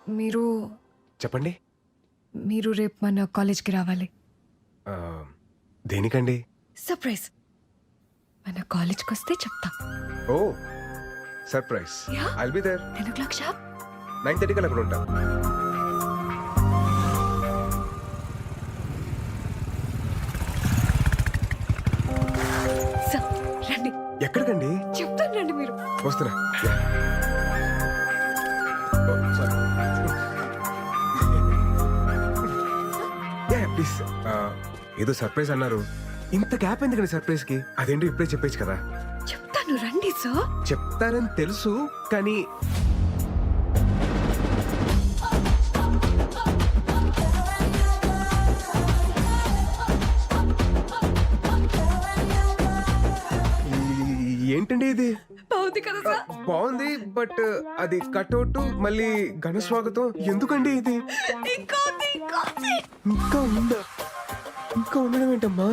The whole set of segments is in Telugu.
మీరు చెప్పండి. మీరు రేపు మన కాలేజ్కి రావాలి. ఆ, దేనికండి? సర్ప్రైజ్. మన కాలేజ్కి వస్తే చెప్తా. ఓ surprise. Yeah. I'll be there 10 o'clock sharp. 9:30 కల్లా అక్కడ ఉంటా. సార్ రండి, ఎక్కడికండి? చెప్తాను రండి. మీరు వస్తున్నా. ప్లీజ్. ఏదో సర్ప్రైజ్ అన్నారు, ఇంత గ్యాప్ ఎందుకండి సర్ప్రైజ్ కి? అదేంటో ఇప్పుడే చెప్పేచ్చు కదా. చెప్తాను రండి సార్. చెప్తారని తెలుసు కానీ ఏంటండి ఇది? బాగుంది కదా సార్? బాగుంది, బట్ అది కట్అవుట్ మళ్ళీ ఘన స్వాగతం ఎందుకండి ఇది? ఇంకా ఉంది, ఇంకా ఉంది. ఇంకా ఉందా? ఇంకా ఉండడం ఏంటమ్మా?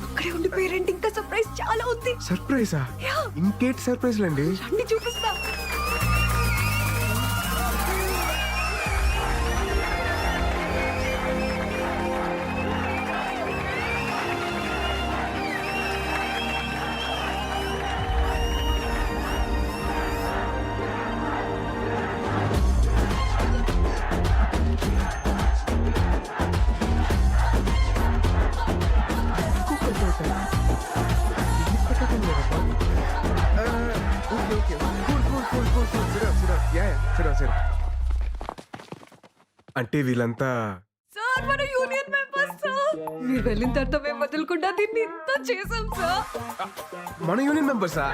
అక్కడే ఉండిపోయారండి, ఇంకా సర్ప్రైజ్ చాలా ఉంది. సర్ప్రైజా? Yeah. ఇంకేంటి సర్ప్రైజ్లు అండి? రండి చూపిస్తా. అంటే వీళ్ళంతా సార్ మన యూనియన్ మెంబర్స్ సార్. మీరు వెళ్ళిన తర్వాత మేము వదలకుండా దీన్ని ఇంత చేసాం సార్. మన యూనియన్ మెంబర్సా?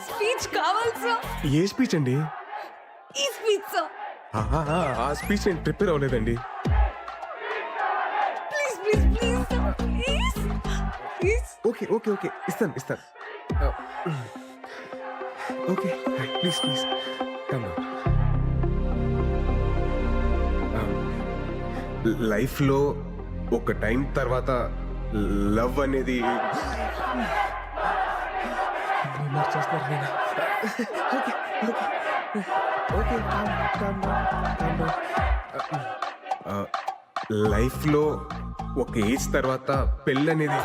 స్పీచ్ కావాలి సార్. ఏ స్పీచ్ అండి? ఈ స్పీచ్ సార్. ఆ స్పీచ్ నేను ప్రిపేర్ అవ్వలేదండి. Please please please sir, please please. Okay okay okay, ఇస్తాను ఇస్తాను. Okay please please come. లైఫ్లో ఒక టైం తర్వాత లవ్ అనేది లైఫ్లో ఒక ఏజ్ తర్వాత పెళ్ళి అనేది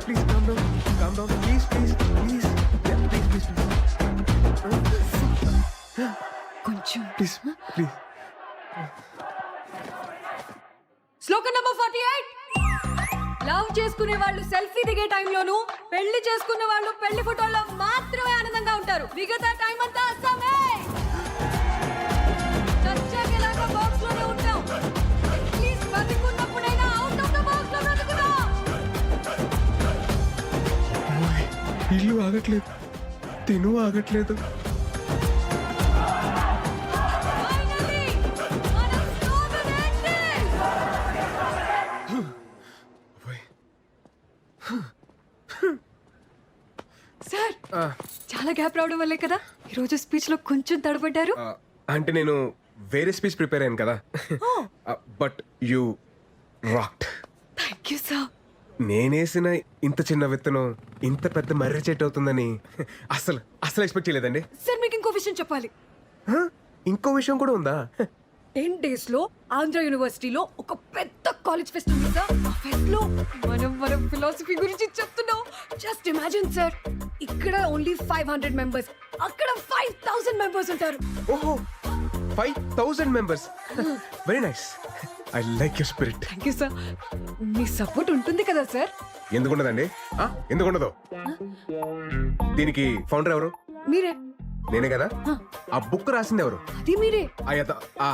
please calm down please please please please please కొంచెం ప్లీజ్ ప్లీజ్. శ్లోకం నంబర్ 48. లవ్ చేసుకునే వాళ్ళు సెల్ఫీ దిగే టైంలోను, పెళ్లి చేసుకునే వాళ్ళు పెళ్లి ఫోటోల్లో మాత్రమే ఆనందంగా ఉంటారు. మిగతా టైం అంతా అస్సామే. చచ్చాకేలాగా బాక్స్ లోనే ఉంటాం. ప్లీజ్ బతికున్నప్పుడైనా అవుట్ ఆఫ్ ద బాక్స్ లో బ్రతుకుదాం. ఇల్లు ఆగట్లేదు, తిను ఆగట్లేదు. Finally, మనం slogan ఏంటి? సార్ చాలా గ్యాప్ రావడం వల్లే కదా ఈరోజు స్పీచ్ లో కొంచెం తడబడ్డారు. అంటే నేను వేరే స్పీచ్ ప్రిపేర్ అయ్యాను కదా. But you rocked. Thank you sir. నేనేసిన ఇంత చిన్న విత్తనం ఇంత పెద్ద మర్రి చెట్టు అవుతుందని అసలు అసలు ఎక్స్పెక్ట్ చేయలేదండి. సార్ మీకు ఇంకో విషయం చెప్పాలి. ఇంకో విషయం కూడా ఉందా? 10 days లో ఆంధ్ర యూనివర్సిటీలో ఒక పెద్ద కాలేజ్ ఫెస్ట్ ఉంది సార్. ఆ ఫెస్ట్ లో మనం ఫిలాసఫీ గురించి చెప్తున్నాం. జస్ట్ ఇమాజిన్ సార్, ఇక్కడ ఓన్లీ 500 మెంబర్స్, అక్కడ 5000 మెంబర్స్ ఉంటారు. ఓహో, 5000 members. Very nice. I like your spirit. Thank you sir. Me support ఉంటుంది కదా సార్? ఎందుకుండదండి? ఎందుకుండదు? దీనికి ఫౌండర్ ఎవరు? మీరే. నేనే కదా. ఆ బుక్ రాసింది ఎవరు? అది మీరే.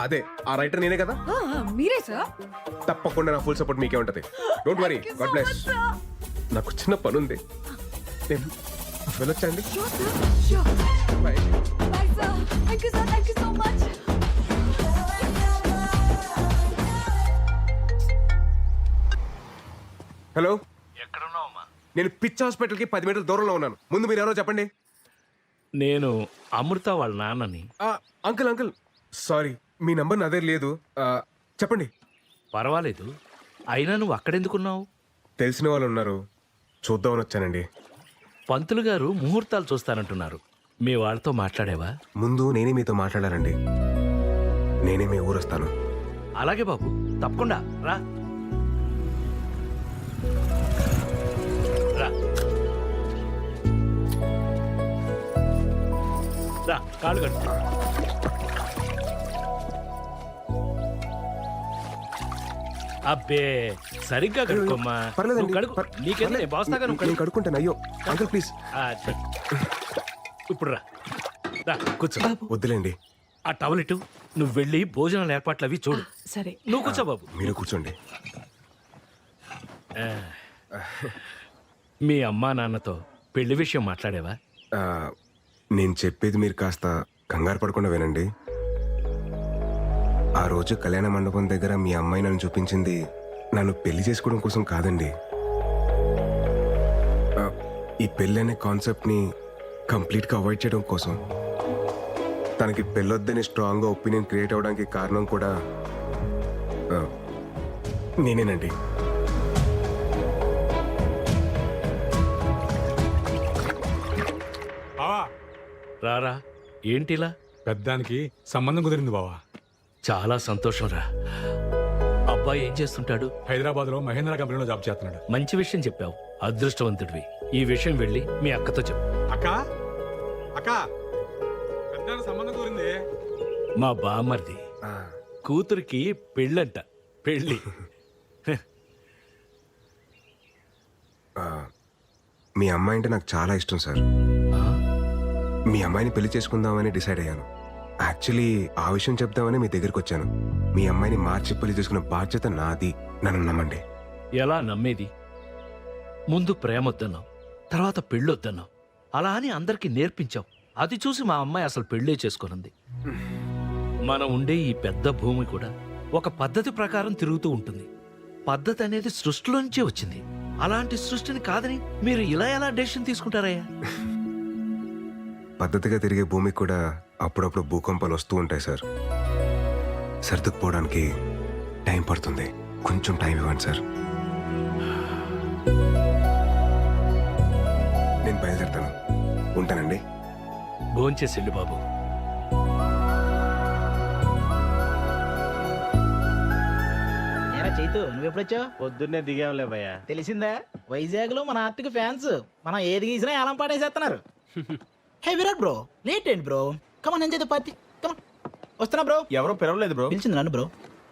అదే ఆ రైటర్ నేనే కదా. మీరే సార్. తప్పకుండా నా ఫుల్ సపోర్ట్ మీకే ఉంటది. Don't worry. God bless. నాకు చిన్న పని ఉంది, నేను వెళ్ళొచ్చండి. Bye. Bye, sir. Thank you, sir. Thank you so much. హలో, ఎక్కడున్నావమ్మా? నేను పిచ్ హాస్పిటల్కి 10 మీటర్ల దూరంలో ఉన్నాను. ముందు మీరు ఎవరో చెప్పండి. నేను అమృత వాళ్ళ నాన్నని. అంకుల్ సారీ, మీ నంబర్ నా దగ్గర లేదు. చెప్పండి. పర్వాలేదు. అయినా నువ్వు అక్కడెందుకున్నావు? తెలిసిన వాళ్ళు ఉన్నారు, చూద్దామని వచ్చానండి. పంతులు గారు ముహూర్తాలు చూస్తానంటున్నారు. మీ వాళ్ళతో మాట్లాడేవా? ముందు నేనే మీతో మాట్లాడాలండి. నేనే మీ ఊరు వస్తాను. అలాగే బాబు, తప్పకుండా రా. రా రా, కాళ్ళు కట్టు. అబ్బే, సరిగ్గా కడుక్కోమ్మా. పర్లేదండి. నువ్వు కడుగు. నీకేంది, నేను బాస్తాగా, నువ్వు నేను కడుగు. కడుక్కుంటాను. అయ్యో అంకుల్ ప్లీజ్. అది. ఇప్పుడు రా, రా కూర్చో. వద్దులేండి. ఆ టవల్ ఇటు. నువ్వు వెళ్ళి భోజనాల ఏర్పాట్లు అవి చూడు. సరే. నువ్వు కూర్చో బాబు. మీరు కూర్చోండి. మీ అమ్మా నాన్నతో పెళ్లి విషయం మాట్లాడేవా? ఆ, నేను చెప్పేది మీరు కాస్త కంగారు పడకుండా వినండి. ఆ రోజు కళ్యాణ మండపం దగ్గర మీ అమ్మాయి నన్ను చూపించింది నన్ను పెళ్లి చేసుకోవడం కోసం కాదండి. ఈ పెళ్ళి అనే కాన్సెప్ట్ని కంప్లీట్గా అవాయిడ్ చేయడం కోసం. తనకి పెళ్ళొద్దని స్ట్రాంగ్గా ఒపీనియన్ క్రియేట్ అవ్వడానికి కారణం కూడా నేనేనండి. బావా, రారా. ఏంటిలా? పెద్దానికి సంబంధం కుదిరింది బావా. చాలా సంతోషం రా. అబ్బాయి ఏం చేస్తుంటాడు? హైదరాబాద్ లో మహేంద్ర కంపెనీలో జాబ్ చేస్తున్నాడు. మంచి విషయం చెప్పావు. అదృష్టవంతుడివి. ఈ విషయం వెళ్ళి మీ అక్కతో చెప్పు. అక్క అక్క, పెద్దానికి సంబంధం కుదిరింది. మా బామ్మర్ది ఆ, కూతురికి పెళ్ళంట. పెళ్ళి. మీ అమ్మాయి అంటే నాకు చాలా ఇష్టం సార్. ఆ? మీ అమ్మాయిని పెళ్లి చేసుకుందామని డిసైడ్ అయ్యాను. యాక్చువల్లీ ఆ విషయం చెప్దామని మీ దగ్గరికి వచ్చాను. మీ అమ్మాయిని మార్చి పెళ్లి చేసుకున్న బాధ్యత నాది. నన్ను నమ్మండి. ఎలా నమ్మేది? ముందు ప్రేమొద్దన్నావు, తర్వాత పెళ్ళొద్దన్నావు. అలా అని అందరికీ నేర్పించావు. అది చూసి మా అమ్మాయి అసలు పెళ్ళే చేసుకున్నది. మనం ఉండే ఈ పెద్ద భూమి కూడా ఒక పద్ధతి ప్రకారం తిరుగుతూ ఉంటుంది. పద్ధతి అనేది సృష్టిలోంచే వచ్చింది. అలాంటి సృష్టిని కాదని మీరు ఇలా ఎలా డెసిషన్ తీసుకుంటారయ్యా? పద్ధతిగా తిరిగే భూమికి కూడా అప్పుడప్పుడు భూకంపాలు వస్తూ ఉంటాయి సార్. సర్దుకుపోవడానికి టైం పడుతుంది. కొంచెం టైం ఇవ్వండి సార్. నేను బయలుదేరుతాను. ఉంటానండి. భోంచేసి వెళ్ళు బాబు. ఏరా చైతు, నువ్వెప్పుడొచ్చావు? పొద్దున్నే దిగాంలే భయ్యా. తెలిసిందా, వైజాగ్ లో మన ఆర్టిక్ ఫ్యాన్స్ మనం ఏది గీసినా ఏలం పాటేసేస్తున్నారు. హే విరాట్ బ్రో, లేట్ ఏంటి bro? Come on enjoy the party. Come on. వస్తున్నా బ్రో. ఎవరో పిలవలేదు బ్రో. పిలిచింది నన్ను బ్రో.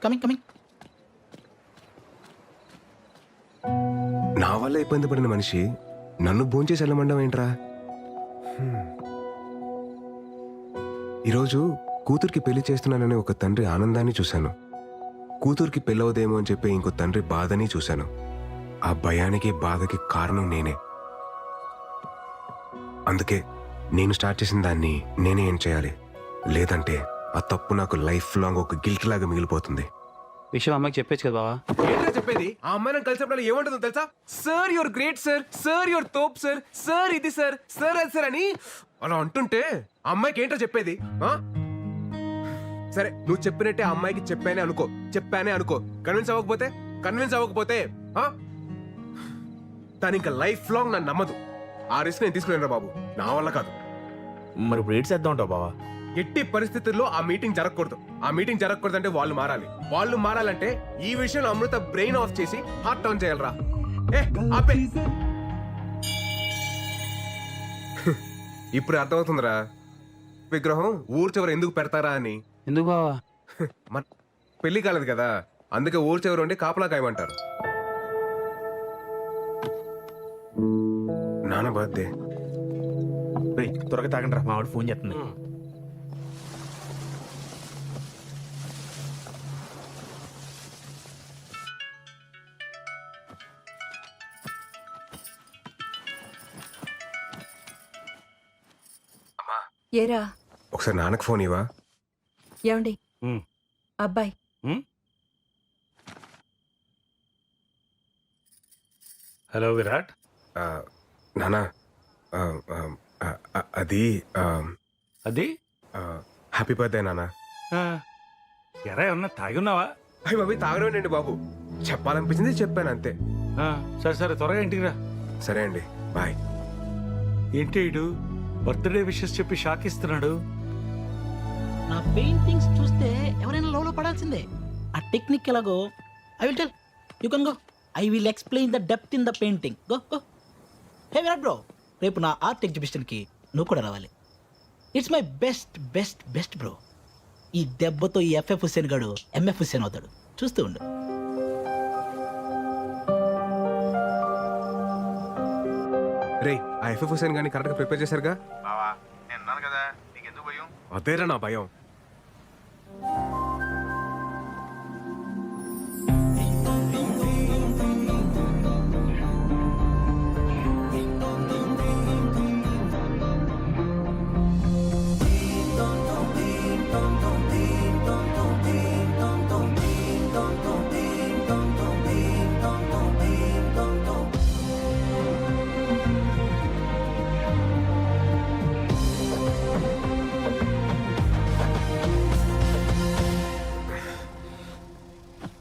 Coming coming. నా వల్ల ఇబ్బంది పడిన మనిషి నన్ను భోంచేసి వెళ్ళమండం ఏంట్రా? ఈరోజు కూతురికి పెళ్లి చేస్తున్నానని ఒక తండ్రి ఆనందాన్ని చూశాను. కూతురికి పెళ్ళవదేమో అని చెప్పి ఇంకో తండ్రి బాధని చూశాను. ఆ భయానికి బాధకి కారణం నేనే. అందుకే నేను స్టార్ట్ చేసిన దాన్ని నేనే ఏం చేయాలి. లేదంటే ఆ తప్పు నాకు లైఫ్ లాంగ్ ఒక గిల్ట్ లాగా మిగిలిపోతుంది. విషయం అమ్మకి చెప్పేచ్చు కదా బావా. ఏంటో చెప్పేది? ఆ అమ్మాయి నన్ను కలిసినప్పుడు ఏమంటుందో తెలుసా? Sir your great sir, sir your తోప్ సార్, సార్ ఇది సార్, సార్ అది సార్ అని అలా అంటుంటే ఆ అమ్మాయికి ఏంటో చెప్పేది? సరే, నువ్వు చెప్పినట్టే ఆ అమ్మాయికి చెప్పానే అనుకో. కన్విన్స్ అవ్వకపోతే తను ఇంకా లైఫ్ లాంగ్ నన్ను నమ్మదు. ఆ రిస్క్ నేను తీసుకునేరా బాబు, నా వల్ల కాదు. మరి ఇప్పుడు ఏడ్ చేద్దాం ఉంటావు బావా. ఎట్టి పరిస్థితుల్లో ఆ మీటింగ్ జరగకూడదు. ఆ మీటింగ్ జరగకూడదంటే వాళ్ళు మారాలి. వాళ్ళు మారాలంటే ఈ విషయంలో అమృత బ్రెయిన్ ఆఫ్ చేసి హార్ట్ ఆన్ చేయాలరా. ఆపే. ఇప్పుడు అర్థమవుతుందిరా విగ్రహం ఊరు చివర ఎందుకు పెడతారా అని. ఎందుకు బావా? మన పెళ్లి కాలేదు కదా, అందుకే ఊరు చివర ఉండి కాపలా కాయమంటారు. నాన్న బర్త్డే. త్వరగా తాగండి రా, మా వాడు ఫోన్ చేస్తుంది. ఏరా, ఒకసారి నాన్నకు ఫోన్ ఇవ్వా. ఏమండి? అబ్బాయి. హలో విరాట్. నానా అది అది హ్యాపీ బర్త్డే నాన్న. ఎరా ఏమన్నా తాగి ఉన్నావా? అయ్యి బాబు తాగడమేనండి బాబు, చెప్పాలనిపించింది చెప్పాను అంతే. సరే సరే త్వరగా ఇంటికి రా. సరే అండి, బాయ్. ఏంటి ఇడు బర్త్డే విషెస్ చెప్పి షాక్ ఇస్తున్నాడు? నా పెయింటింగ్స్ చూస్తే ఎవరైనా లోలో పడాల్సిందే. ఆ టెక్నిక్ ఎలాగో I will tell, you can go. I will explain the depth in the painting. Go go. Hey Virat bro, రేపు నా ఆర్ట్ ఎగ్జిబిషన్కి నువ్వు కూడా రావాలి. It's my best best best bro. ఈ దెబ్బతో ఈ ఎఫ్ఎఫ్ హుస్సేన్ గాడు ఎంఎఫ్ హుస్సేన్ అవుతాడు, చూస్తూ ఉండు. రే, ఆ ఎఫ్ఎఫ్ హుసేన్ గాని కరెక్ట్ గా ప్రిపేర్ చేశారుగా? బావా నేను ఉన్నాను కదా, నీకెందుకు భయం? అదేరా నా భయం.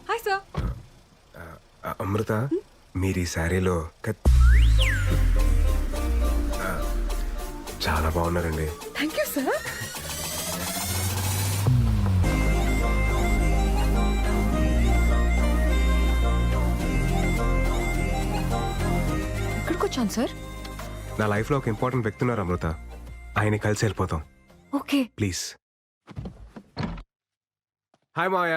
Hi sir. అమృత, మీరు ఈ శారీలో చాలా బాగున్నారండి. Thank you sir. ఎక్కడికి వచ్చాను సార్? నా లైఫ్ లో ఒక ఇంపార్టెంట్ వ్యక్తి ఉన్నారు అమృత, ఆయన కలిసి వెళ్ళిపోతాం ఓకే. ప్లీజ్. హాయ్ మావయ్య.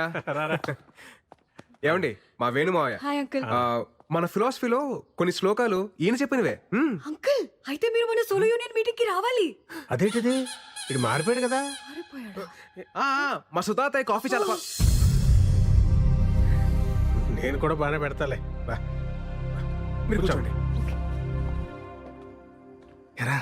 ఏమండి, మా వేణు మావయ్య. Hi uncle. మన ఫిలాసఫీలో కొన్ని శ్లోకాలు ఈయన చెప్పినవే. అంకుల్, అయితే మీరు మన సోలో యూనియన్ మీటింగ్ కి రావాలి. అదేంటిది, ఇది మారిపోయాడు కదా. మారిపోయాడా? మా సుతాత కాఫీ చాలా నేను కూడా బాగానే పెడతాలే. బా. మీరు కూర్చోండి. ఎరా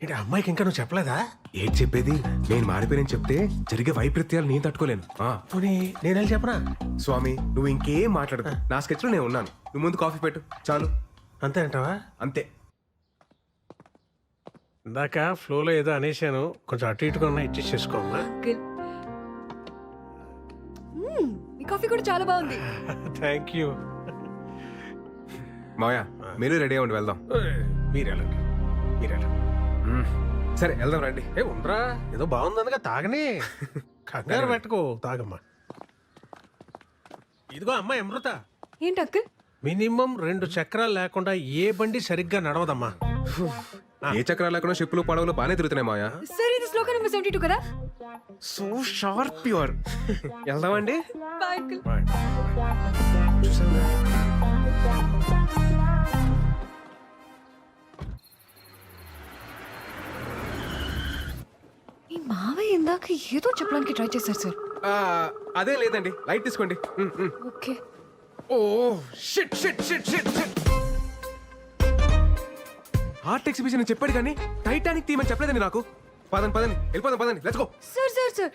ఏంటి అమ్మాయికి ఇంకా నువ్వు చెప్పలేదా? ఏంటి చెప్పేది, నేను మారిపోయానని చెప్తే జరిగే వైపరీత్యాలు నేను తట్టుకోలేను. పోనీ నేను వెళ్ళి చెప్పనా? స్వామి, నువ్వు ఇంకేం మాట్లాడదు, నా స్కెచ్ లో నేను ఉన్నాను. నువ్వు ముందు కాఫీ పెట్టు చాలు. అంతే అంటావా? అంతే. ఇందాక ఫ్లోలో ఏదో అనేశాను, కొంచెం అటు ఇటుగా ఉన్నా ఇచ్చేసి చేసుకోమ్మా. అంకుల్, మీ కాఫీ కూడా చాలా బాగుంది. Thank you. మావయ్య, మీరు రెడీ అవ్వండి, వెళ్దాం. మీరు వెళ్ళండి, మీరు వెళ్ళండి. సరే వెళ్దాం రండి. ఏ ఉండరా, ఏదో బాగుందనగా తాగనే. కంగారు పెట్టుకో, తాగమ్మా. ఇదిగో అమ్మాయి అమృత, ఏంటి అంకుల్? మినిమం 2 చక్రాలు లేకుండా ఏ బండి సరిగ్గా నడవదమ్మా. ఏ చక్రాలు లేకుండా షిప్పులు పడవలు బాగానే తిరుగుతున్నాయి మావయ్య. సార్, ఇది శ్లోక నెంబర్ 72 కదా? So sharp pure. వెళ్దామండి. Bye uncle. ఈ మావయ్య ఇందాక ఏదో చెప్పడానికి ట్రై చేశారు సార్. అదే లేదండి, లైట్ తీసుకోండి. Okay. Oh shit shit shit shit shit. Art exhibition అని చెప్పాడు కానీ టైటానిక్ థీమ్ అని చెప్పలేదండి నాకు. పదండి పదండి, వెళ్ళిపోదాం పదండి, let's go. Sir sir sir,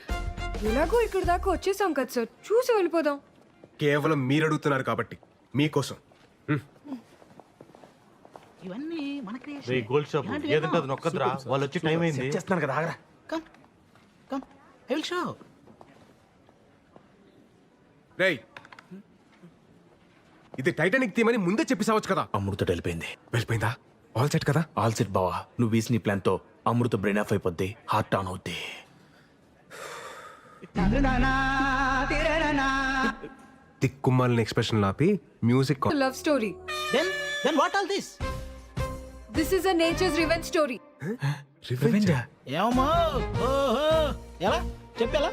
ఎలాగో ఇక్కడ దాకా వచ్చేసాం కదా సార్, చూసి వెళ్ళిపోదాం. కేవలం మీరు అడుగుతున్నారు కాబట్టి మీకోసం. ఇవన్నీ మన గోల్డ్ షాప్ ఏదంటే అది నొక్కద్రా, వాళ్ళు వచ్చి టైం అయింది. చేస్తున్నాను కదా, ఆగరా. Come come, I will show. రేయ్, ఇది టైటానిక్ థీమ్ అని ముందే చెప్పేసావచ్చు కదా. అమృత వెళ్ళిపోయింది. వెళ్ళిపోయిందా? ఆల్ సెట్ కదా? ఆల్ సెట్ బావా, నువ్వు వేసిన ఈ ప్లాన్ తో అమృత బ్రెయిన్ ఆఫ్ అయిపోద్ది, హార్ట్ ఆన్ అవుద్ది. తిక్కుమాలిన ఎక్స్ప్రెషన్ లాపి music. Love story. Then what all this? This is a nature's revenge story. ఏమో, ఓహో, ఎలా చెప్పేలా?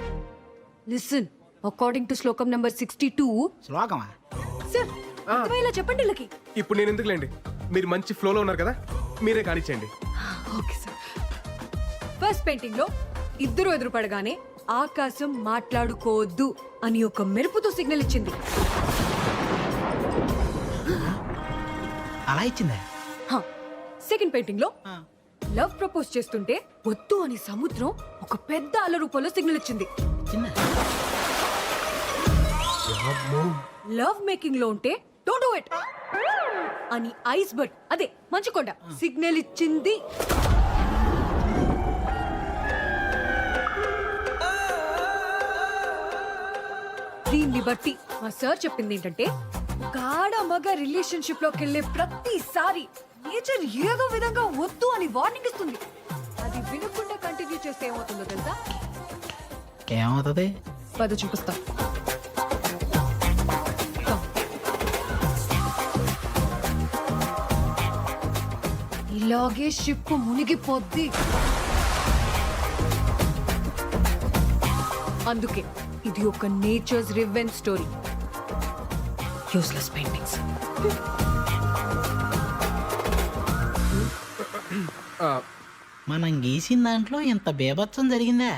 లిసన్, అకార్డింగ్ టు శ్లోకం నెంబర్ 62. శ్లోకమా? సార్, అర్థమయ్యేలా చెప్పండి వీళ్ళకి. ఇప్పుడు నేను ఎందుకులేండి, మీరు మంచి ఫ్లోలో ఉన్నారు కదా, మీరే కానిచ్చేయండి. Okay sir. ఫస్ట్ పెయింటింగ్ లో ఇద్దరు ఎదురుపడగానే ఆకాశం మాట్లాడుకోవద్దు అని ఒక మెరుపుతో సిగ్నల్ ఇచ్చింది. అలా ఇచ్చిందా? సెకండ్ పెయింటింగ్ లో లవ్ ప్రపోజ్ చేస్తుంటే వద్దు అని సముద్రం ఒక పెద్ద అల రూపంలో సిగ్నల్ ఇచ్చింది. లవ్ మేకింగ్ లో ఉంటే డోంట్ డూ ఇట్ అని ఐస్ బర్డ్, అదే మంచుకొండ, సిగ్నల్ ఇచ్చింది. దీన్ని బట్టి మా సార్ చెప్పింది ఏంటంటే గాఢ మగ రిలేషన్షిప్ లోకి వెళ్ళే ప్రతిసారి నేచర్ ఏదో విధంగా వద్దు అని వార్నింగ్ ఇస్తుంది. అది వినకుండా కంటిన్యూ చేస్తే ఏమవుతుందో తెలుసా? ఏమవుతుంది? పద చూపిస్తా. ఇలాగే షిప్ మునిగిపోద్ది. అందుకే ఇది ఒక nature's revenge story. Useless paintings. మనం గీసిన దాంట్లో ఇంత బేభత్సం జరిగిందా?